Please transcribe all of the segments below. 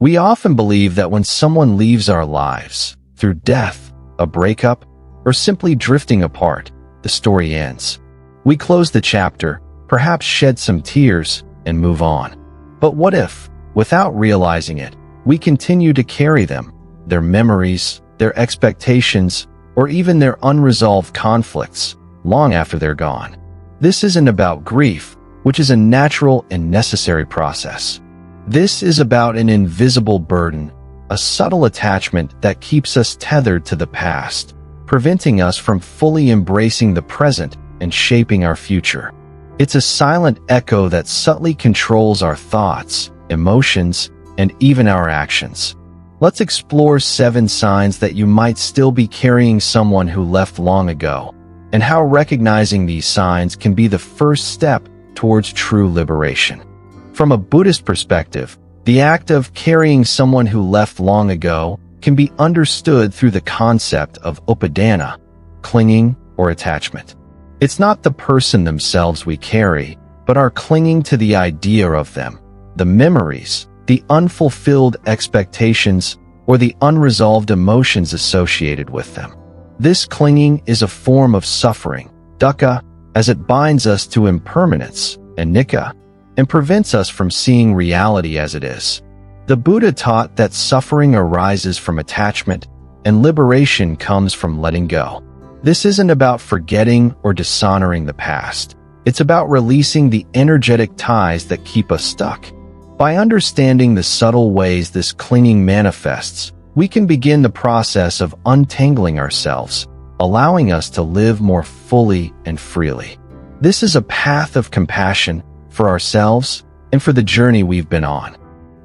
We often believe that when someone leaves our lives, through death, a breakup, or simply drifting apart, the story ends. We close the chapter, perhaps shed some tears, and move on. But what if, without realizing it, we continue to carry them, their memories, their expectations, or even their unresolved conflicts, long after they're gone? This isn't about grief, which is a natural and necessary process. This is about an invisible burden, a subtle attachment that keeps us tethered to the past, preventing us from fully embracing the present and shaping our future. It's a silent echo that subtly controls our thoughts, emotions, and even our actions. Let's explore 7 signs that you might still be carrying someone who left long ago, and how recognizing these signs can be the first step towards true liberation. From a Buddhist perspective, the act of carrying someone who left long ago can be understood through the concept of upadana, clinging or attachment. It's not the person themselves we carry, but our clinging to the idea of them, the memories, the unfulfilled expectations, or the unresolved emotions associated with them. This clinging is a form of suffering, dukkha, as it binds us to impermanence, and nikka, and prevents us from seeing reality as it is. The Buddha taught that suffering arises from attachment, and liberation comes from letting go. This isn't about forgetting or dishonoring the past. It's about releasing the energetic ties that keep us stuck. By understanding the subtle ways this clinging manifests, we can begin the process of untangling ourselves, allowing us to live more fully and freely. This is a path of compassion for ourselves and for the journey we've been on.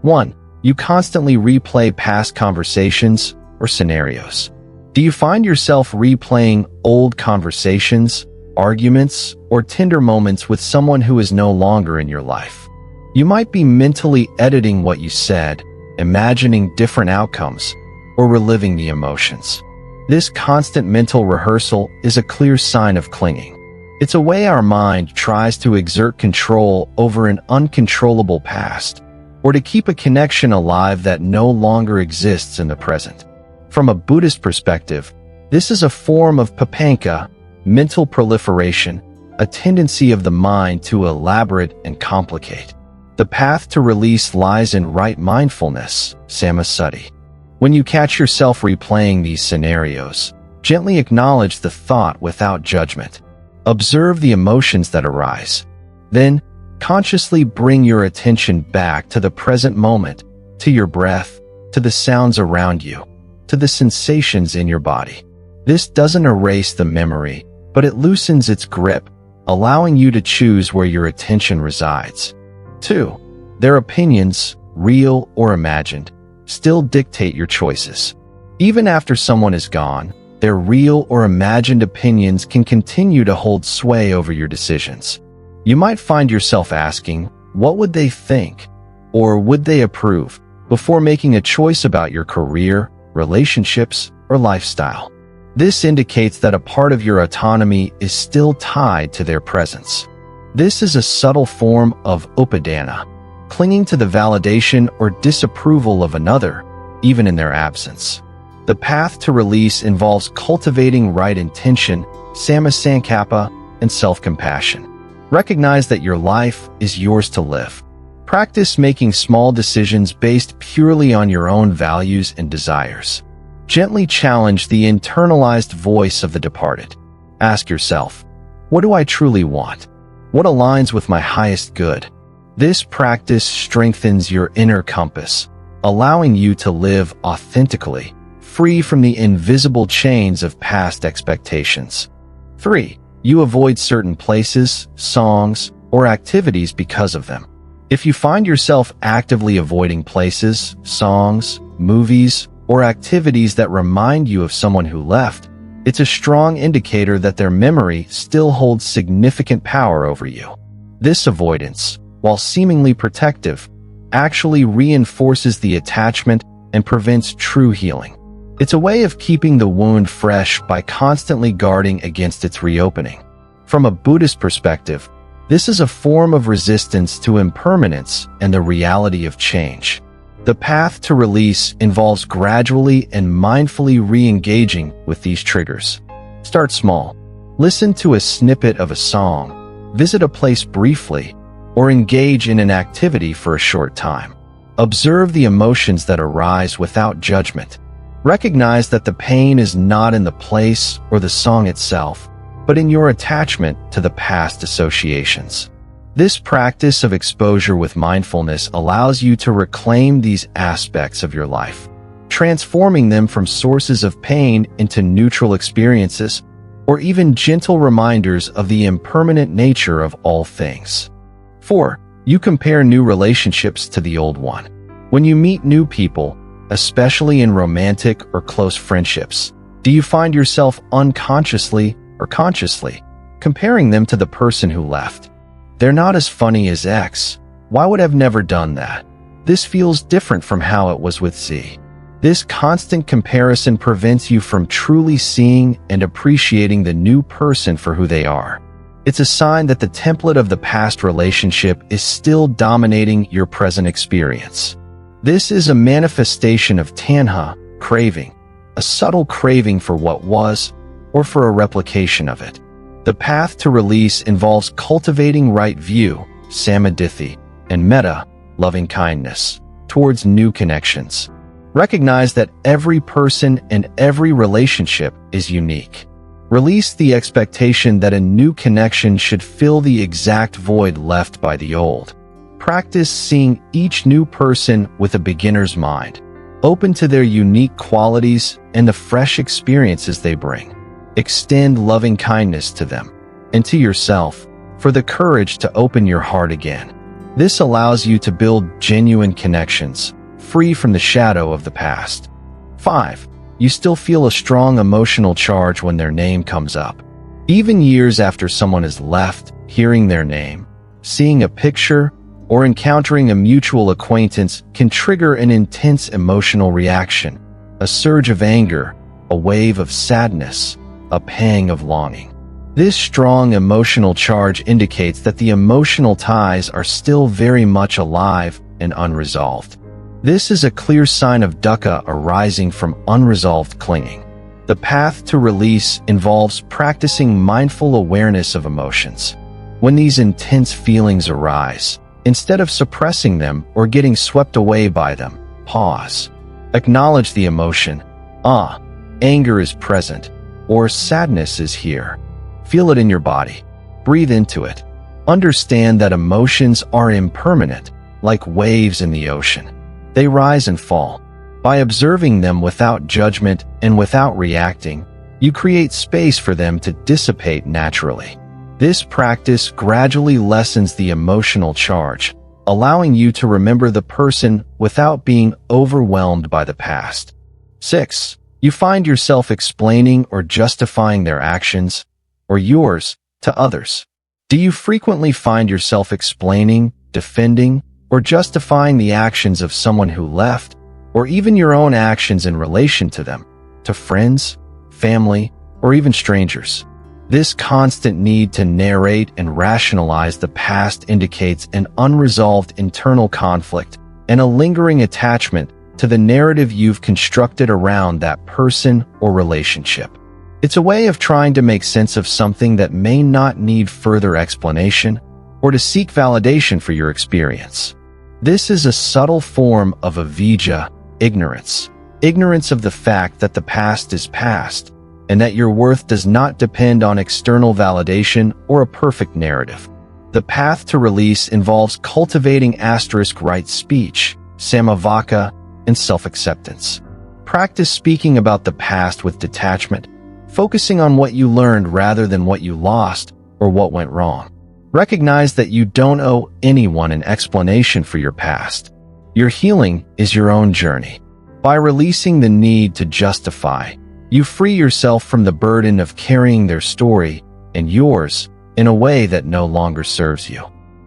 1. You constantly replay past conversations or scenarios. Do you find yourself replaying old conversations, arguments, or tender moments with someone who is no longer in your life? You might be mentally editing what you said, imagining different outcomes, or reliving the emotions. This constant mental rehearsal is a clear sign of clinging. It's a way our mind tries to exert control over an uncontrollable past, or to keep a connection alive that no longer exists in the present. From a Buddhist perspective, this is a form of papanca, mental proliferation, a tendency of the mind to elaborate and complicate. The path to release lies in right mindfulness, sammasati. When you catch yourself replaying these scenarios, gently acknowledge the thought without judgment. Observe the emotions that arise. Then, consciously bring your attention back to the present moment, to your breath, to the sounds around you, to the sensations in your body. This doesn't erase the memory, but it loosens its grip, allowing you to choose where your attention resides. 2. Their opinions, real or imagined, still dictate your choices. Even after someone is gone, their real or imagined opinions can continue to hold sway over your decisions. You might find yourself asking, what would they think? Or would they approve? Before making a choice about your career, relationships, or lifestyle. This indicates that a part of your autonomy is still tied to their presence. This is a subtle form of upadana, clinging to the validation or disapproval of another, even in their absence. The path to release involves cultivating right intention, sammasankappa, and self-compassion. Recognize that your life is yours to live. Practice making small decisions based purely on your own values and desires. Gently challenge the internalized voice of the departed. Ask yourself, what do I truly want? What aligns with my highest good? This practice strengthens your inner compass, allowing you to live authentically, free from the invisible chains of past expectations. 3. You avoid certain places, songs, or activities because of them. If you find yourself actively avoiding places, songs, movies, or activities that remind you of someone who left, it's a strong indicator that their memory still holds significant power over you. This avoidance, while seemingly protective, actually reinforces the attachment and prevents true healing. It's a way of keeping the wound fresh by constantly guarding against its reopening. From a Buddhist perspective, this is a form of resistance to impermanence and the reality of change. The path to release involves gradually and mindfully re-engaging with these triggers. Start small. Listen to a snippet of a song, visit a place briefly, or engage in an activity for a short time. Observe the emotions that arise without judgment. Recognize that the pain is not in the place or the song itself, but in your attachment to the past associations. This practice of exposure with mindfulness allows you to reclaim these aspects of your life, transforming them from sources of pain into neutral experiences, or even gentle reminders of the impermanent nature of all things. 4. You compare new relationships to the old one. When you meet new people, especially in romantic or close friendships, do you find yourself unconsciously or consciously comparing them to the person who left? They're not as funny as X. Why would I've never done that? This feels different from how it was with Z. This constant comparison prevents you from truly seeing and appreciating the new person for who they are. It's a sign that the template of the past relationship is still dominating your present experience. This is a manifestation of tanha, craving, a subtle craving for what was, or for a replication of it. The path to release involves cultivating right view, samadhi, and metta, loving kindness, towards new connections. Recognize that every person and every relationship is unique. Release the expectation that a new connection should fill the exact void left by the old. Practice seeing each new person with a beginner's mind, open to their unique qualities and the fresh experiences they bring. Extend loving kindness to them and to yourself for the courage to open your heart again. This allows you to build genuine connections, free from the shadow of the past. 5. You still feel a strong emotional charge when their name comes up. Even years after someone has left, hearing their name, seeing a picture, or encountering a mutual acquaintance can trigger an intense emotional reaction, a surge of anger, a wave of sadness, a pang of longing. This strong emotional charge indicates that the emotional ties are still very much alive and unresolved. This is a clear sign of dukkha arising from unresolved clinging. The path to release involves practicing mindful awareness of emotions. When these intense feelings arise, instead of suppressing them or getting swept away by them, pause. Acknowledge the emotion. Anger is present, or sadness is here. Feel it in your body. Breathe into it. Understand that emotions are impermanent, like waves in the ocean. They rise and fall. By observing them without judgment and without reacting, you create space for them to dissipate naturally. This practice gradually lessens the emotional charge, allowing you to remember the person without being overwhelmed by the past. 6. You find yourself explaining or justifying their actions, or yours, to others. Do you frequently find yourself explaining, defending, or justifying the actions of someone who left, or even your own actions in relation to them, to friends, family, or even strangers? This constant need to narrate and rationalize the past indicates an unresolved internal conflict and a lingering attachment to the narrative you've constructed around that person or relationship. It's a way of trying to make sense of something that may not need further explanation or to seek validation for your experience. This is a subtle form of avijja, ignorance. Ignorance of the fact that the past is past, and that your worth does not depend on external validation or a perfect narrative. The path to release involves cultivating right speech, samavaka, and self-acceptance. Practice speaking about the past with detachment, focusing on what you learned rather than what you lost or what went wrong. Recognize that you don't owe anyone an explanation for your past. Your healing is your own journey. By releasing the need to justify, you free yourself from the burden of carrying their story and yours in a way that no longer serves you.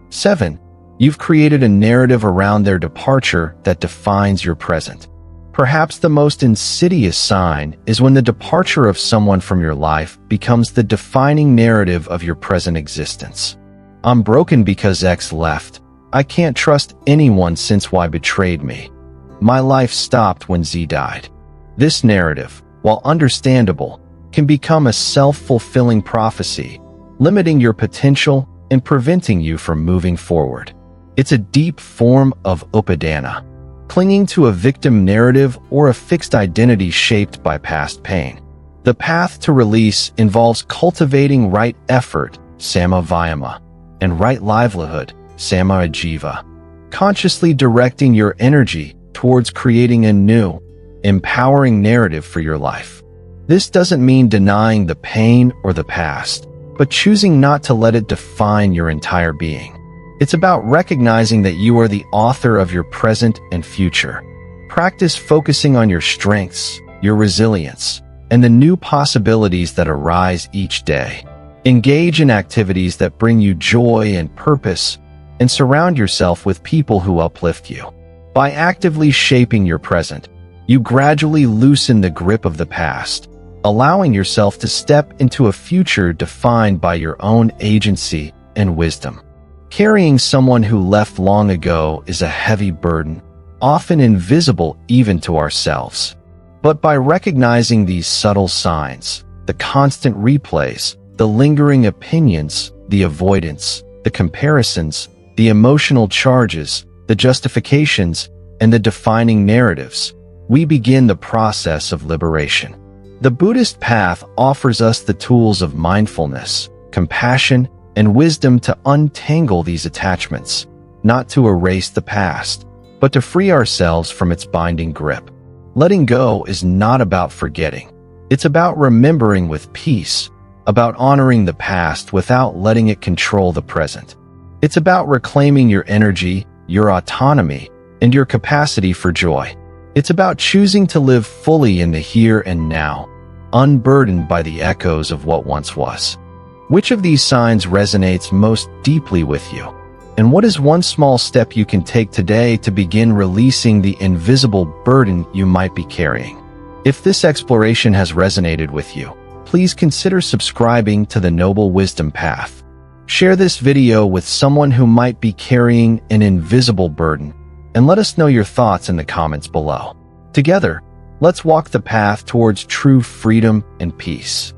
7. You've created a narrative around their departure that defines your present. Perhaps the most insidious sign is when the departure of someone from your life becomes the defining narrative of your present existence. I'm broken because X left. I can't trust anyone since Y betrayed me. "My life stopped when Z died." This narrative, while understandable, can become a self-fulfilling prophecy, limiting your potential and preventing you from moving forward. It's a deep form of upadana, clinging to a victim narrative or a fixed identity shaped by past pain. The path to release involves cultivating right effort, samma vayama, and right livelihood, samma ajiva, consciously directing your energy towards creating a new, empowering narrative for your life. This doesn't mean denying the pain or the past, but choosing not to let it define your entire being. It's about recognizing that you are the author of your present and future. Practice focusing on your strengths, your resilience, and the new possibilities that arise each day. Engage in activities that bring you joy and purpose, and surround yourself with people who uplift you. By actively shaping your present, you gradually loosen the grip of the past, allowing yourself to step into a future defined by your own agency and wisdom. Carrying someone who left long ago is a heavy burden, often invisible even to ourselves. But by recognizing these subtle signs, the constant replays, the lingering opinions, the avoidance, the comparisons, the emotional charges, the justifications, and the defining narratives, we begin the process of liberation. The Buddhist path offers us the tools of mindfulness, compassion, and wisdom to untangle these attachments, not to erase the past, but to free ourselves from its binding grip. Letting go is not about forgetting. It's about remembering with peace, about honoring the past without letting it control the present. It's about reclaiming your energy, your autonomy, and your capacity for joy. It's about choosing to live fully in the here and now, unburdened by the echoes of what once was. Which of these signs resonates most deeply with you? And what is one small step you can take today to begin releasing the invisible burden you might be carrying? If this exploration has resonated with you, please consider subscribing to the Noble Wisdom Path. Share this video with someone who might be carrying an invisible burden, and let us know your thoughts in the comments below. Together, let's walk the path towards true freedom and peace.